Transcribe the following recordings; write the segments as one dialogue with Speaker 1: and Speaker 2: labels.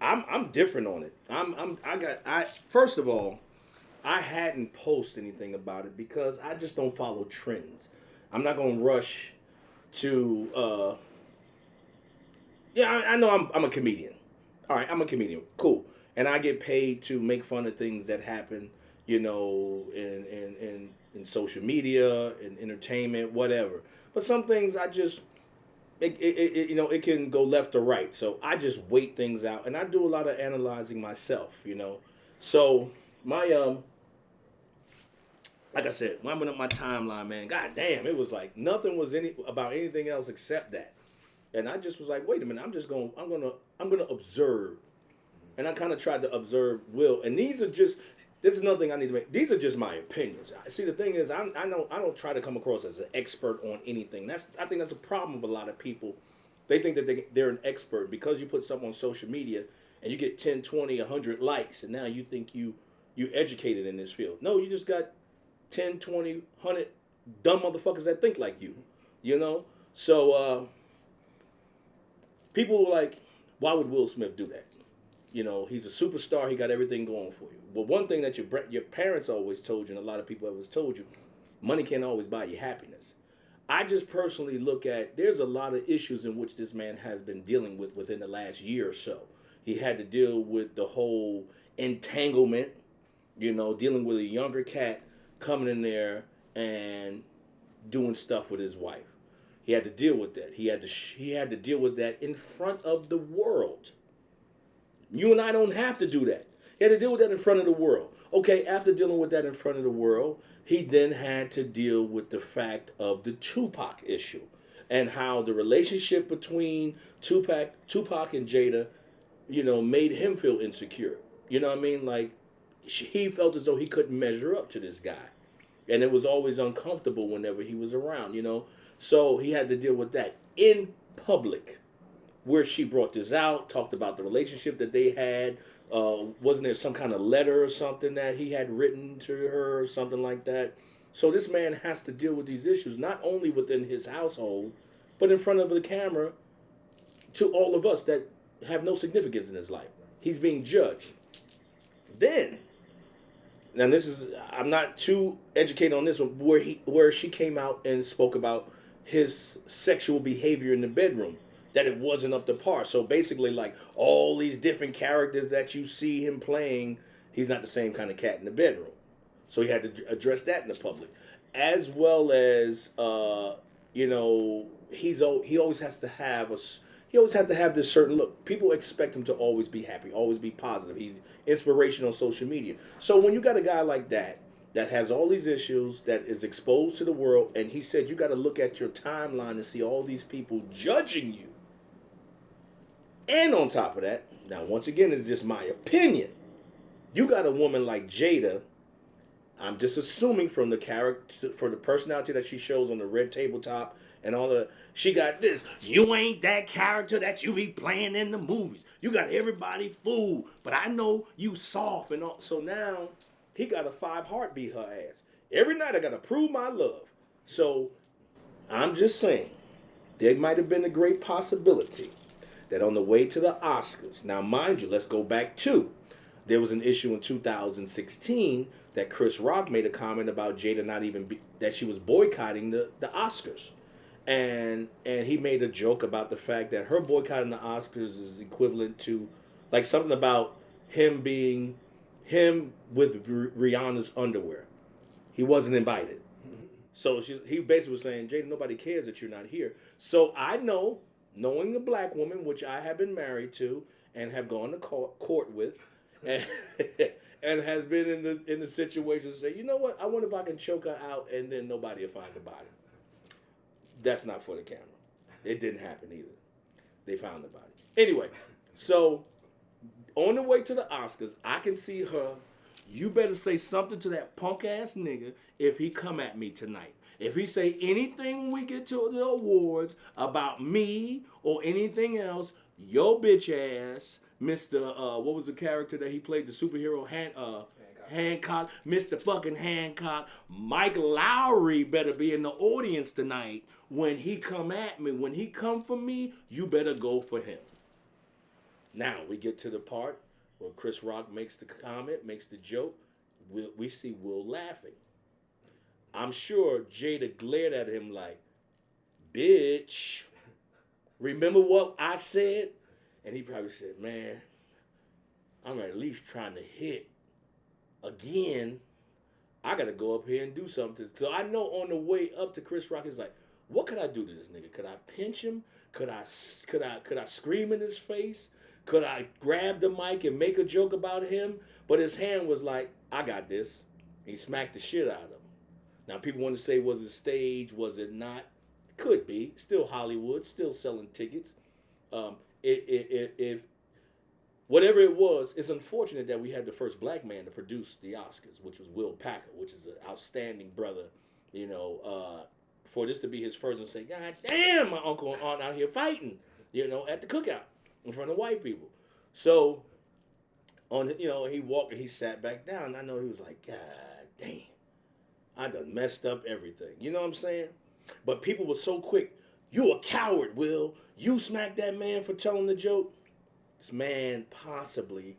Speaker 1: I'm different on it. First of all, I hadn't posted anything about it because I just don't follow trends. I'm not gonna rush to yeah, I know I'm a comedian. All right, I'm a comedian. Cool. And I get paid to make fun of things that happen, in social media, in entertainment, whatever. But some things I just it can go left or right. So I just wait things out, and I do a lot of analyzing myself. So my like I said, when I went up my timeline, man, god damn, it was like nothing was any about anything else except that. And I just was like, wait a minute, I'm gonna observe. And I kind of tried to observe Will. And this is another thing I need to make. These are just my opinions. See, the thing is, I don't try to come across as an expert on anything. I think that's a problem with a lot of people. They think that they're an expert because you put something on social media and you get 10, 20, 100 likes, and now you think you educated in this field. No, you just got 10, 20, 100 dumb motherfuckers that think like you. You know? So, people were like, why would Will Smith do that? He's a superstar. He got everything going for you. But one thing that your parents always told you, and a lot of people always told you, money can't always buy you happiness. I just personally look at, there's a lot of issues in which this man has been dealing with within the last year or so. He had to deal with the whole entanglement, dealing with a younger cat coming in there and doing stuff with his wife. He had to deal with that. He had to deal with that in front of the world. You and I don't have to do that. He had to deal with that in front of the world. Okay, after dealing with that in front of the world, he then had to deal with the fact of the Tupac issue and how the relationship between Tupac and Jada, made him feel insecure. You know what I mean? Like, he felt as though he couldn't measure up to this guy. And it was always uncomfortable whenever he was around. So he had to deal with that in public, where she brought this out, talked about the relationship that they had. Wasn't there some kind of letter or something that he had written to her or something like that? So this man has to deal with these issues, not only within his household, but in front of the camera to all of us that have no significance in his life. He's being judged. Then, now I'm not too educated on this one, where she came out and spoke about his sexual behavior in the bedroom, that it wasn't up to par. So basically, like, all these different characters that you see him playing, he's not the same kind of cat in the bedroom. So he had to address that in the public, as well as he always has to have this certain look. People expect him to always be happy, always be positive. He's inspirational on social media. So when you got a guy like that has all these issues, that is exposed to the world, and he said you got to look at your timeline and see all these people judging you. And on top of that, now once again, it's just my opinion. You got a woman like Jada. I'm just assuming from the character, for the personality that she shows on the red tabletop and all the, she got this. You ain't that character that you be playing in the movies. You got everybody fooled, but I know you soft and all. So now he got a 5 heartbeat her ass. Every night I got to prove my love. So I'm just saying, there might have been a great possibility that on the way to the Oscars, now mind you, let's go back to, there was an issue in 2016 that Chris Rock made a comment about Jada that she was boycotting the Oscars. And he made a joke about the fact that her boycotting the Oscars is equivalent to, like, something about him being him with Rihanna's underwear. He wasn't invited. So he basically was saying, Jada, nobody cares that you're not here. So I know, knowing a black woman, which I have been married to and have gone to court with, and, and has been in the situation to say, you know what, I wonder if I can choke her out and then nobody will find the body. That's not for the camera. It didn't happen either. They found the body. Anyway, so on the way to the Oscars, I can see her. You better say something to that punk ass nigga if he come at me tonight. If he say anything when we get to the awards about me or anything else, your bitch ass, Mr. What was the character that he played, the superhero Hancock, Mr. fucking Hancock, Mike Lowry better be in the audience tonight when he come at me. When he come for me, you better go for him. Now we get to the part where Chris Rock makes the comment, makes the joke. We see Will laughing. I'm sure Jada glared at him like, bitch, remember what I said? And he probably said, man, I'm at least trying to hit again. I got to go up here and do something. So I know on the way up to Chris Rock, he's like, what could I do to this nigga? Could I pinch him? Could I scream in his face? Could I grab the mic and make a joke about him? But his hand was like, I got this. He smacked the shit out of him. Now people want to say, was it staged? Was it not? Could be. Still Hollywood. Still selling tickets. If whatever it was, it's unfortunate that we had the first black man to produce the Oscars, which was Will Packer, which is an outstanding brother. You know, for this to be his first and say, God damn, my uncle and aunt out here fighting, you know, at the cookout in front of white people. So, he sat back down. I know he was like, God damn, I done messed up everything. You know what I'm saying? But people were so quick. You a coward, Will. You smacked that man for telling the joke. This man possibly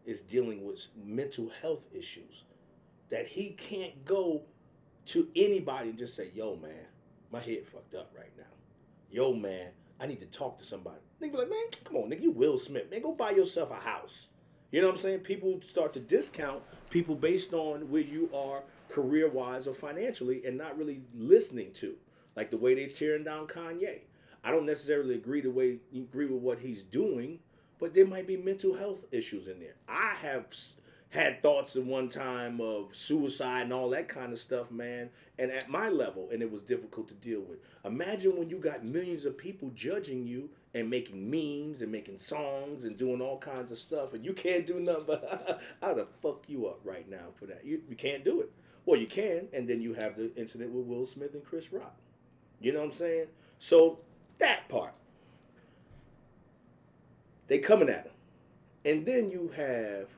Speaker 1: is dealing with mental health issues that he can't go to anybody and just say, yo, man, my head fucked up right now. Yo, man, I need to talk to somebody. Nigga be like, man, come on, nigga, you Will Smith. Man, go buy yourself a house. You know what I'm saying? People start to discount people based on where you are career-wise or financially and not really listening to. Like the way they're tearing down Kanye. I don't necessarily agree with what he's doing, but there might be mental health issues in there. I have had thoughts at one time of suicide and all that kind of stuff, man, and at my level, and it was difficult to deal with. Imagine when you got millions of people judging you and making memes and making songs and doing all kinds of stuff, and you can't do nothing but I'd have fuck you up right now for that. You can't do it. Well, you can, and then you have the incident with Will Smith and Chris Rock. You know what I'm saying? So that part, they coming at him. And then you have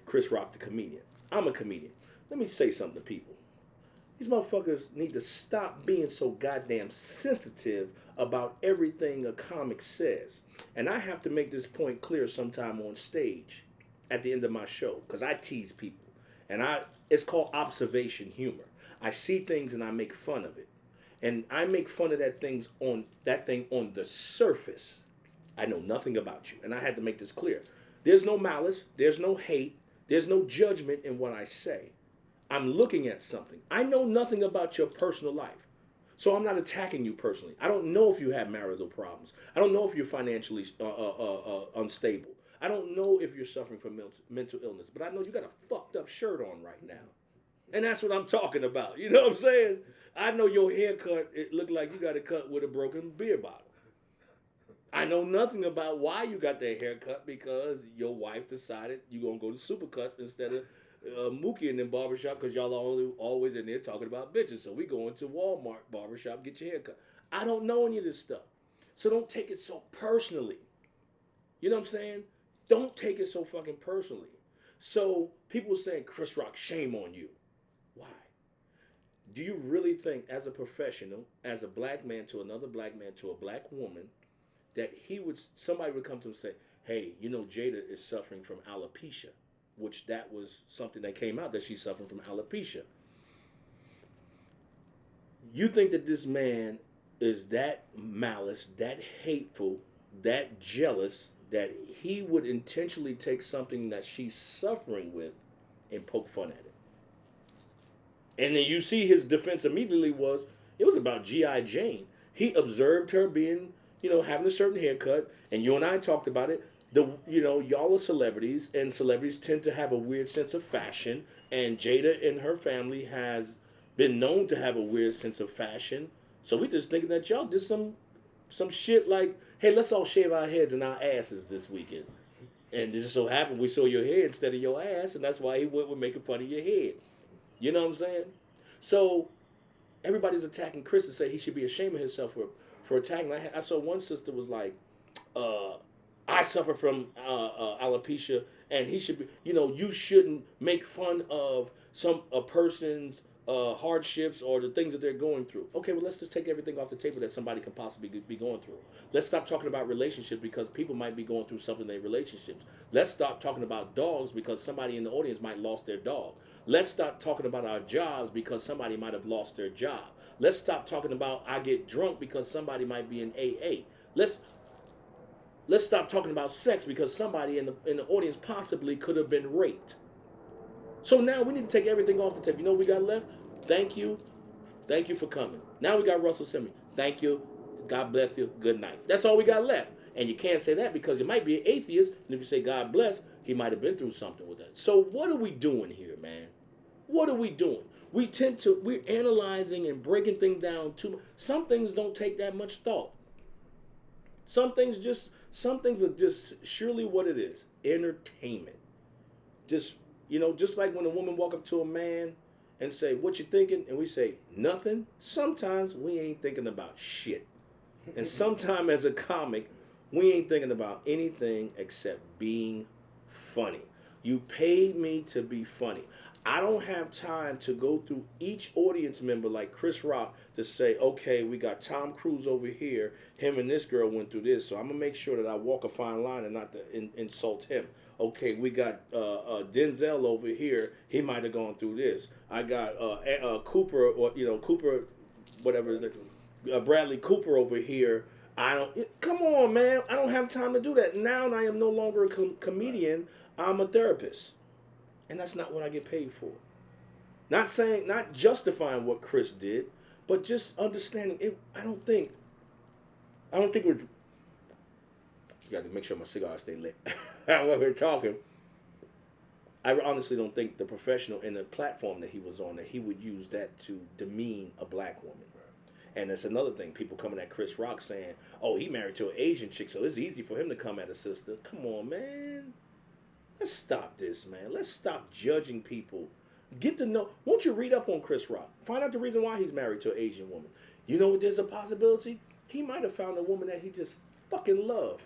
Speaker 1: Chris Rock, the comedian. I'm a comedian. Let me say something to people. These motherfuckers need to stop being so goddamn sensitive about everything a comic says. And I have to make this point clear sometime on stage at the end of my show, because I tease people. And it's called observation humor. I see things and I make fun of it. And I make fun of that thing on the surface. I know nothing about you. And I had to make this clear. There's no malice. There's no hate. There's no judgment in what I say. I'm looking at something. I know nothing about your personal life. So I'm not attacking you personally. I don't know if you have marital problems. I don't know if you're financially unstable. I don't know if you're suffering from mental illness. But I know you got a fucked up shirt on right now. And that's what I'm talking about. You know what I'm saying? I know your haircut, it looked like you got it cut with a broken beer bottle. I know nothing about why you got that haircut, because your wife decided you're going to go to Supercuts instead of Mookie in the barbershop, because y'all are always in there talking about bitches. So we go into Walmart barbershop, get your haircut. I don't know any of this stuff. So don't take it so personally. You know what I'm saying? Don't take it so fucking personally. So people saying, Chris Rock, shame on you. Why? Do you really think, as a professional, as a black man to another black man to a black woman, that somebody would come to him and say, hey, you know, Jada is suffering from alopecia, which that was something that came out, that she's suffering from alopecia. You think that this man is that malice, that hateful, that jealous, that he would intentionally take something that she's suffering with and poke fun at it? And then you see his defense immediately it was about G.I. Jane. He observed her being, having a certain haircut, and you and I talked about it. Y'all are celebrities, and celebrities tend to have a weird sense of fashion, and Jada and her family has been known to have a weird sense of fashion. So we just thinking that y'all did some shit like, hey, let's all shave our heads and our asses this weekend. And it just so happened we saw your head instead of your ass, and that's why he went with making fun of your head. You know what I'm saying? So everybody's attacking Chris and say he should be ashamed of himself for attacking. I saw one sister was like, I suffer from alopecia, and he should be, you shouldn't make fun of a person's hardships or the things that they're going through. Okay, well, let's just take everything off the table that somebody can possibly be going through. Let's stop talking about relationships because people might be going through something in their relationships. Let's stop talking about dogs because somebody in the audience might lost their dog. Let's stop talking about our jobs because somebody might have lost their job. Let's stop talking about I get drunk because somebody might be in AA. Let's stop talking about sex because somebody in the audience possibly could have been raped. So now we need to take everything off the table. You know what we got left? Thank you. Thank you for coming. Now we got Russell Simmons. Thank you. God bless you. Good night. That's all we got left. And you can't say that because you might be an atheist. And if you say God bless, he might have been through something with that. So what are we doing here, man? What are we doing? We're analyzing and breaking things down too much. Some things don't take that much thought. Some things are just surely what it is. Entertainment. Just like when a woman walk up to a man and say, what you thinking? And we say, nothing. Sometimes we ain't thinking about shit. And sometimes as a comic, we ain't thinking about anything except being funny. You paid me to be funny. I don't have time to go through each audience member like Chris Rock to say, okay, we got Tom Cruise over here. Him and this girl went through this, so I'm going to make sure that I walk a fine line and not to insult him. Okay, we got Denzel over here. He might have gone through this. I got Cooper, Cooper, whatever, Bradley Cooper over here. Come on, man. I don't have time to do that. Now I am no longer a comedian. I'm a therapist. And that's not what I get paid for. Not justifying what Chris did, but just understanding it. I don't think we're. Got to make sure my cigar stay lit. While we're talking, I honestly don't think the professional and the platform that he was on, that he would use that to demean a black woman. And that's another thing. People coming at Chris Rock saying, oh, he married to an Asian chick, so it's easy for him to come at a sister. Come on, man. Let's stop this, man. Let's stop judging people. Get to know. Won't you read up on Chris Rock? Find out the reason why he's married to an Asian woman. You know, there's a possibility. He might have found a woman that he just fucking loved.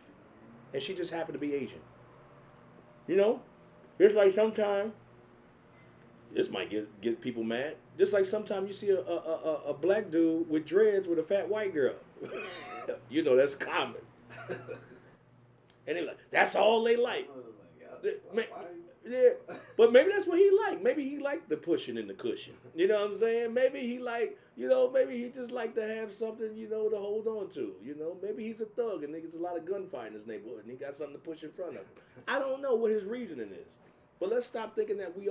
Speaker 1: And she just happened to be Asian. You know? It's like sometimes, this might get people mad. Just like sometimes you see a black dude with dreads with a fat white girl. You know, that's common. And they like, that's all they like. Yeah, but maybe that's what he liked. Maybe he liked the pushing and the cushion. You know what I'm saying? Maybe he maybe he just liked to have something, to hold on to. Maybe he's a thug and there's a lot of gunfire in his neighborhood and he got something to push in front of him. I don't know what his reasoning is. But let's stop thinking that we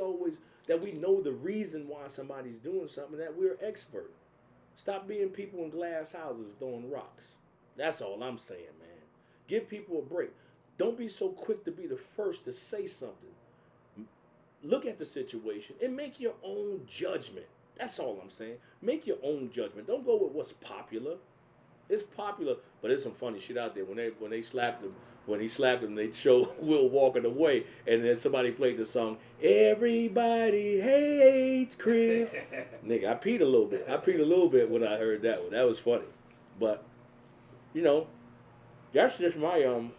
Speaker 1: know the reason why somebody's doing something, that we're expert. Stop being people in glass houses throwing rocks. That's all I'm saying, man. Give people a break. Don't be so quick to be the first to say something. Look at the situation and make your own judgment. That's all I'm saying. Make your own judgment. Don't go with what's popular. It's popular, but there's some funny shit out there. When he slapped him, they show Will walking away, and then somebody played the song, Everybody Hates Chris. Nigga, I peed a little bit when I heard that one. That was funny. But, that's just my, damn,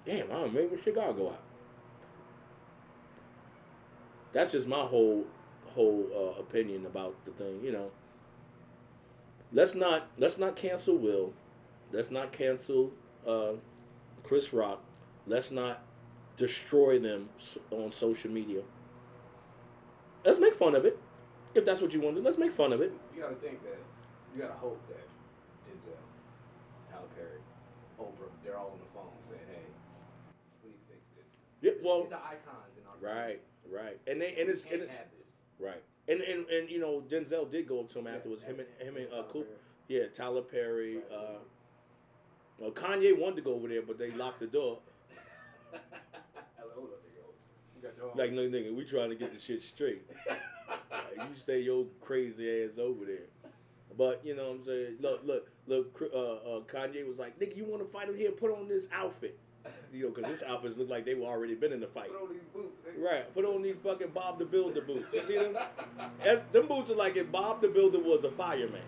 Speaker 1: I don't know, maybe the cigar go out. That's just my whole opinion about the thing, Let's not cancel Will. Let's not cancel Chris Rock. Let's not destroy them on social media. Let's make fun of it. If that's what you want to do, let's make fun of it.
Speaker 2: You gotta think that, you gotta hope that Denzel, Tyler Perry, Oprah, they're all on the phone saying, hey, we need to fix this.
Speaker 1: Yeah, well,
Speaker 2: these are icons in our
Speaker 1: right. And it's
Speaker 2: have this.
Speaker 1: Right. And Denzel did go up to him afterwards. Him and Cooper. Yeah, Tyler Perry. Kanye wanted to go over there, but they locked the door. Like, no, nigga, we trying to get the shit straight. You stay your crazy ass over there. But, you know what I'm saying? Look, Kanye was like, nigga, you want to fight him here? Put on this outfit. Because this outfits look like they were already been in the fight.
Speaker 2: Put on these boots, nigga.
Speaker 1: Right. Put on these fucking Bob the Builder boots. You see them? Them boots are like if Bob the Builder was a fireman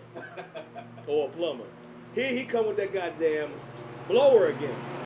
Speaker 1: or a plumber. Here he come with that goddamn blower again.